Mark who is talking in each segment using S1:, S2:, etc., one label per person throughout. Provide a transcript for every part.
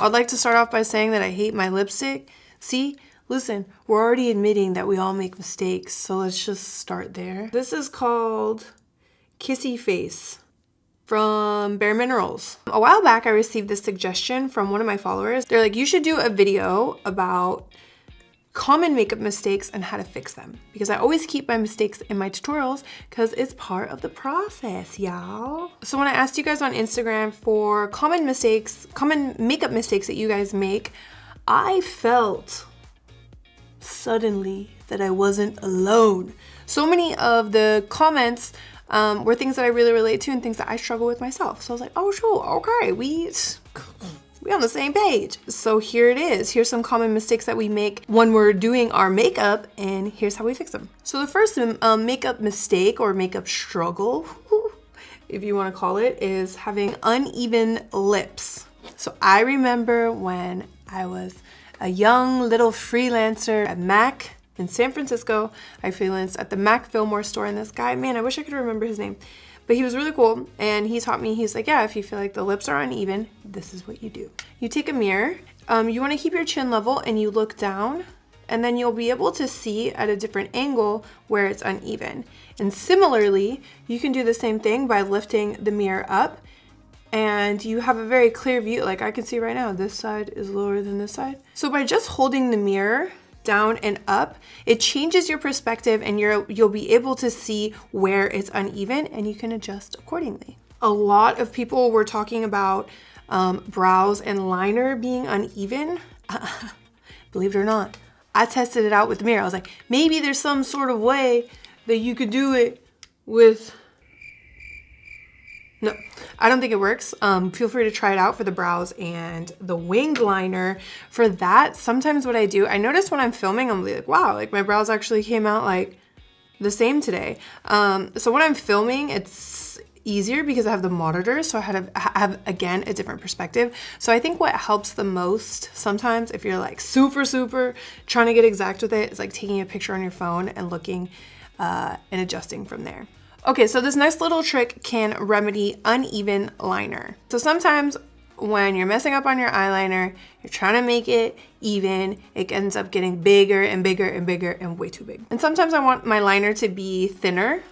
S1: I'd like to start off by saying that I hate my lipstick. See? Listen, we're already admitting that we all make mistakes, so let's just start there. This is called Kissy Face from Bare Minerals. A while back, I received this suggestion from one of my followers. They're like, you should do a video about common makeup mistakes and how to fix them, because I always keep my mistakes in my tutorials because it's part of the process, y'all. So when I asked you guys on Instagram for common makeup mistakes that you guys make, I felt suddenly that I wasn't alone. So many of the comments were things that I really relate to and things that I struggle with myself. So I was like, oh sure, okay, we on the same page. So here it is. Here's some common mistakes that we make when we're doing our makeup, and here's how we fix them. So the first makeup mistake or makeup struggle, if you want to call it, is having uneven lips. So I remember when I was a young little freelancer at MAC in San Francisco. I freelanced at the MAC Fillmore store, and this guy, man, I wish I could remember his name, but he was really cool, and he taught me, he's like, yeah, if you feel like the lips are uneven, this is what you do. You take a mirror, you wanna keep your chin level, and you look down, and then you'll be able to see at a different angle where it's uneven. And similarly, you can do the same thing by lifting the mirror up, and you have a very clear view. Like I can see right now, this side is lower than this side. So by just holding the mirror down and up, it changes your perspective, and you'll be able to see where it's uneven, and you can adjust accordingly. A lot of people were talking about brows and liner being uneven. Believe it or not, I tested it out with the mirror. I was like, maybe there's some sort of way that you could do it with. No, I don't think it works. Feel free to try it out for the brows and the winged liner. For that, sometimes what I do, I notice when I'm filming, I'm like, wow, like my brows actually came out like the same today. So when I'm filming, it's easier because I have the monitor, so I have again, a different perspective. So I think what helps the most sometimes, if you're like super trying to get exact with it, is like taking a picture on your phone and looking and adjusting from there. Okay, so this nice little trick can remedy uneven liner. So sometimes when you're messing up on your eyeliner, you're trying to make it even, it ends up getting bigger and bigger and bigger and way too big. And sometimes I want my liner to be thinner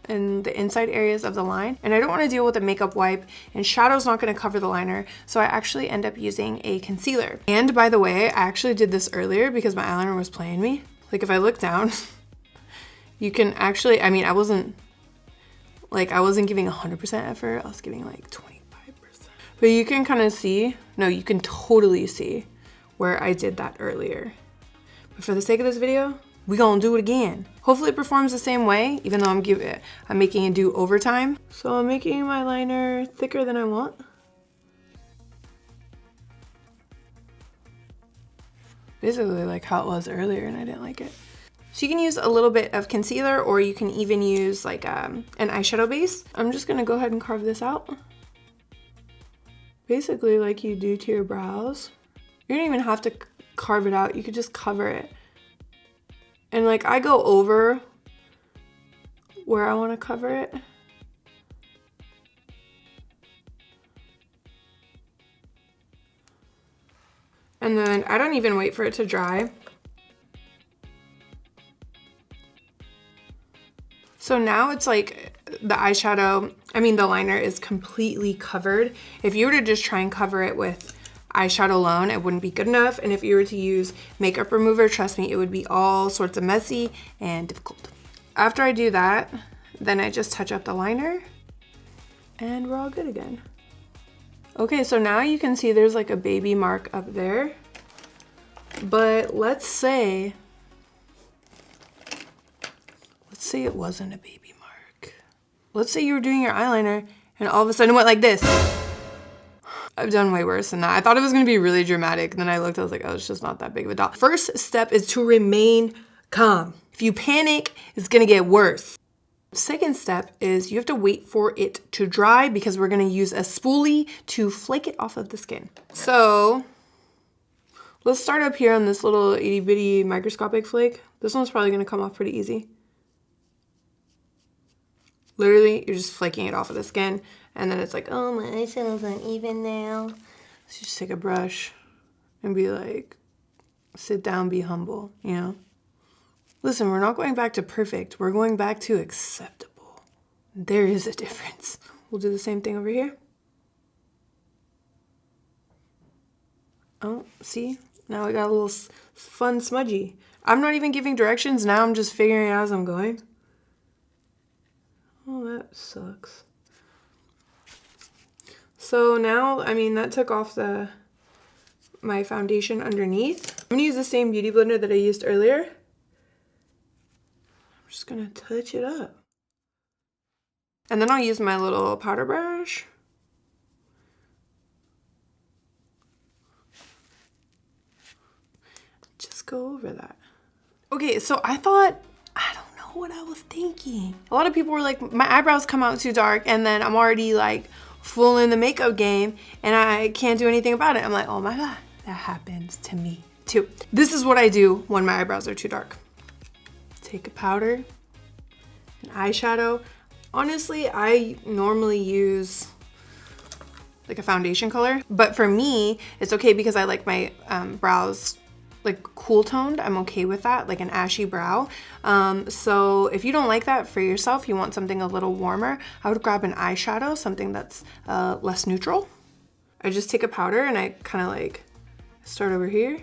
S1: in the inside areas of the line, and I don't want to deal with a makeup wipe, and shadow's not going to cover the liner, so I actually end up using a concealer. And by the way, I actually did this earlier because my eyeliner was playing me. Like if I look down, you can actually, I mean, I wasn't giving 100% effort, I was giving like 25%. But you can kind of see, no, you can totally see where I did that earlier. But for the sake of this video, we gonna do it again. Hopefully it performs the same way, even though I'm making it do overtime. So I'm making my liner thicker than I want. Basically like how it was earlier, and I didn't like it. So you can use a little bit of concealer, or you can even use like an eyeshadow base. I'm just gonna go ahead and carve this out. Basically like you do to your brows. You don't even have to carve it out, you could just cover it. And like I go over where I wanna cover it. And then I don't even wait for it to dry. So now it's like the the liner is completely covered. If you were to just try and cover it with eyeshadow alone, it wouldn't be good enough. And if you were to use makeup remover, trust me, it would be all sorts of messy and difficult. After I do that, then I just touch up the liner and we're all good again. Okay, so now you can see there's like a baby mark up there. But let's say it wasn't a baby mark. Let's say you were doing your eyeliner and all of a sudden it went like this. I've done way worse than that. I thought it was gonna be really dramatic, and then I looked, I was like, oh, it's just not that big of a dot. First step is to remain calm. If you panic, it's gonna get worse. Second step is you have to wait for it to dry, because we're gonna use a spoolie to flake it off of the skin. So let's start up here on this little itty bitty microscopic flake. This one's probably gonna come off pretty easy. Literally, you're just flaking it off of the skin, and then it's like, oh, my eyeshadow's uneven now. So just take a brush and be like, sit down, be humble, you know? Listen, we're not going back to perfect. We're going back to acceptable. There is a difference. We'll do the same thing over here. Oh, see? Now I got a little fun smudgy. I'm not even giving directions. Now I'm just figuring it out as I'm going. Oh, that sucks. So now, I mean, that took off my foundation underneath. I'm gonna use the same beauty blender that I used earlier. I'm just gonna touch it up. And then I'll use my little powder brush. Just go over that. Okay, so I thought, I don't know what I was thinking. A lot of people were like, my eyebrows come out too dark, and then I'm already like full in the makeup game and I can't do anything about it. I'm like, oh my God, that happens to me too. This is what I do when my eyebrows are too dark. Take a powder, an eyeshadow. Honestly, I normally use like a foundation color, but for me, it's okay because I like my brows like cool toned. I'm okay with that, like an ashy brow. So if you don't like that for yourself, you want something a little warmer, I would grab an eyeshadow, something that's less neutral. I just take a powder and I kind of like start over here.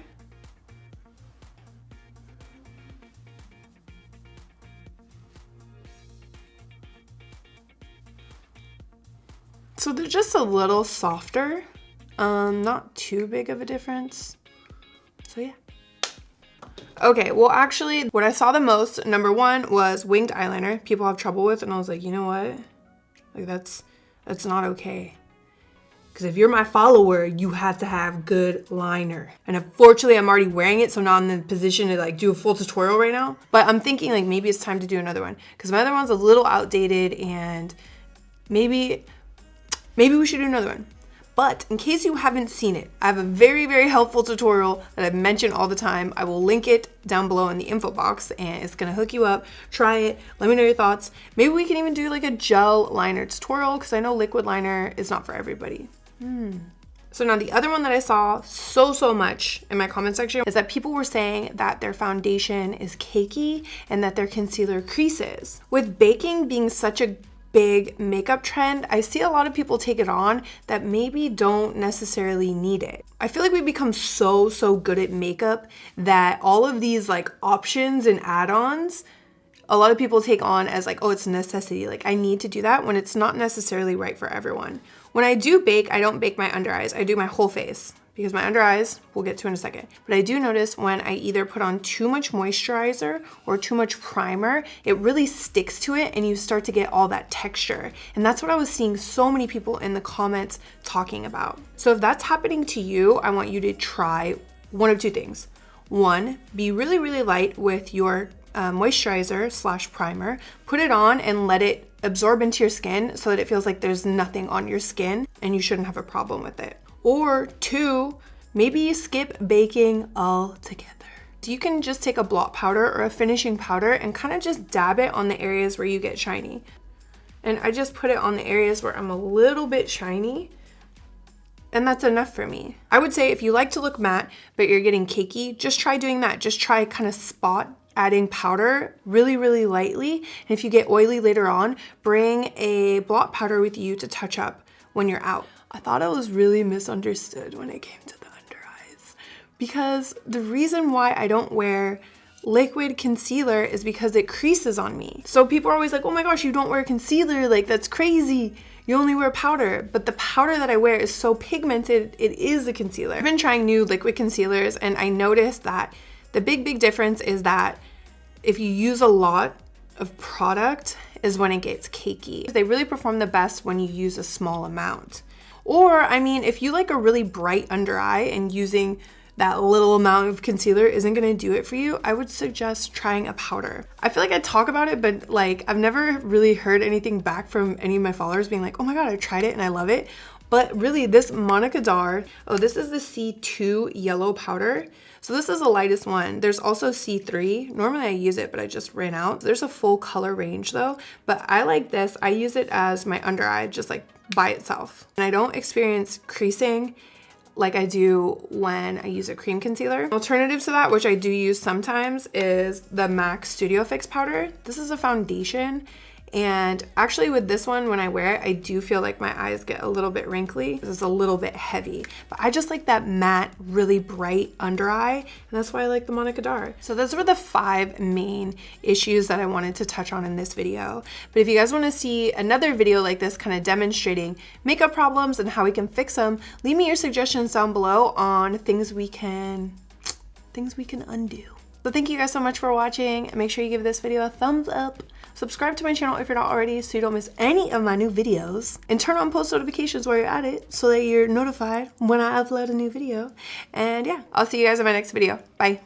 S1: So they're just a little softer, not too big of a difference. So yeah. Okay, well actually what I saw the most, number one, was winged eyeliner. People have trouble with, and I was like, you know what? Like that's not okay. Because if you're my follower, you have to have good liner. And unfortunately, I'm already wearing it, so now I'm in the position to like do a full tutorial right now. But I'm thinking like maybe it's time to do another one. Because my other one's a little outdated, and maybe we should do another one. But in case you haven't seen it, I have a very, very helpful tutorial that I mention all the time. I will link it down below in the info box, and it's gonna hook you up. Try it, let me know your thoughts. Maybe we can even do like a gel liner tutorial, because I know liquid liner is not for everybody. So now the other one that I saw so much in my comment section is that people were saying that their foundation is cakey and that their concealer creases. With baking being such a big makeup trend, I see a lot of people take it on that maybe don't necessarily need it. I feel like we've become so good at makeup that all of these like options and add-ons, a lot of people take on as like, oh, it's a necessity. Like I need to do that, when it's not necessarily right for everyone. When I do bake, I don't bake my under eyes. I do my whole face, because my under eyes, we'll get to in a second. But I do notice when I either put on too much moisturizer or too much primer, it really sticks to it and you start to get all that texture. And that's what I was seeing so many people in the comments talking about. So if that's happening to you, I want you to try one of two things. One, be really light with your moisturizer / primer. Put it on and let it absorb into your skin so that it feels like there's nothing on your skin and you shouldn't have a problem with it. Or two, maybe you skip baking altogether. So you can just take a blot powder or a finishing powder and kind of just dab it on the areas where you get shiny. And I just put it on the areas where I'm a little bit shiny, and that's enough for me. I would say if you like to look matte, but you're getting cakey, just try doing that. Just try kind of spot adding powder really lightly. And if you get oily later on, bring a blot powder with you to touch up when you're out. I thought I was really misunderstood when it came to the under eyes, because the reason why I don't wear liquid concealer is because it creases on me. So people are always like, oh my gosh, you don't wear concealer, like that's crazy. You only wear powder. But the powder that I wear is so pigmented, it is a concealer. I've been trying new liquid concealers, and I noticed that the big difference is that if you use a lot of product is when it gets cakey. They really perform the best when you use a small amount. Or, I mean, if you like a really bright under eye and using that little amount of concealer isn't gonna do it for you, I would suggest trying a powder. I feel like I talk about it, but like I've never really heard anything back from any of my followers being like, oh my God, I tried it and I love it. But really, this Monica Dar, oh, this is the C2 yellow powder. So this is the lightest one. There's also C3. Normally I use it, but I just ran out. There's a full color range though, but I like this. I use it as my under eye, just like by itself. And I don't experience creasing like I do when I use a cream concealer. Alternative to that, which I do use sometimes, is the MAC Studio Fix powder. This is a foundation. And actually with this one, when I wear it, I do feel like my eyes get a little bit wrinkly. It's a little bit heavy, but I just like that matte, really bright under eye. And that's why I like the Monica Dar. So those were the 5 main issues that I wanted to touch on in this video. But if you guys want to see another video like this, kind of demonstrating makeup problems and how we can fix them, leave me your suggestions down below on things we can undo. So thank you guys so much for watching. Make sure you give this video a thumbs up. Subscribe to my channel if you're not already so you don't miss any of my new videos. And turn on post notifications while you're at it so that you're notified when I upload a new video. And yeah, I'll see you guys in my next video. Bye.